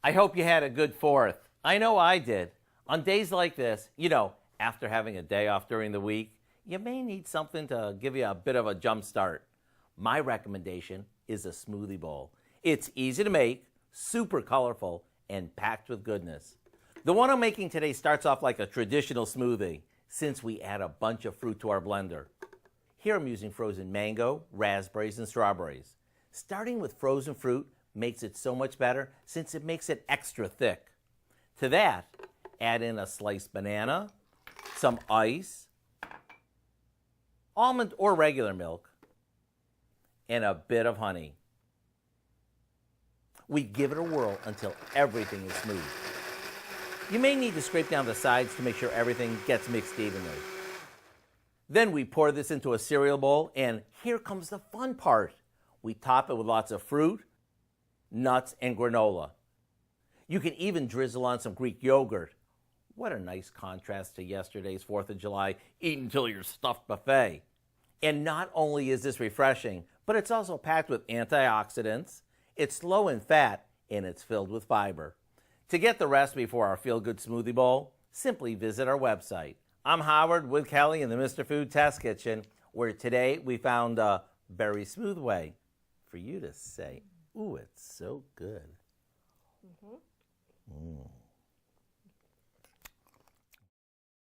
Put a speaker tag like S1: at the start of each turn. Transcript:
S1: I hope you had a good 4th. I know I did. On days like this, after having a day off during the week, you may need something to give you a bit of a jump start. My recommendation is a smoothie bowl. It's easy to make, super colorful, and packed with goodness. The one I'm making today starts off like a traditional smoothie, since we add a bunch of fruit to our blender. Here I'm using frozen mango, raspberries, and strawberries. Starting with frozen fruit makes it so much better since it makes it extra thick. To that, add in a sliced banana, some ice, almond or regular milk, and a bit of honey. We give it a whirl until everything is smooth. You may need to scrape down the sides to make sure everything gets mixed evenly. Then we pour this into a cereal bowl, and here comes the fun part. We top it with lots of fruit, nuts, and granola. You can even drizzle on some Greek yogurt. What a nice contrast to yesterday's 4th of July eat until you're stuffed buffet. And not only is this refreshing, but it's also packed with antioxidants, it's low in fat, and it's filled with fiber. To get the recipe for our Feel-Good Smoothie Bowl, simply visit our website. I'm Howard with Kelly in the Mr. Food Test Kitchen, where today we found a very smooth way for you to say, ooh, it's so good. Mm-hmm.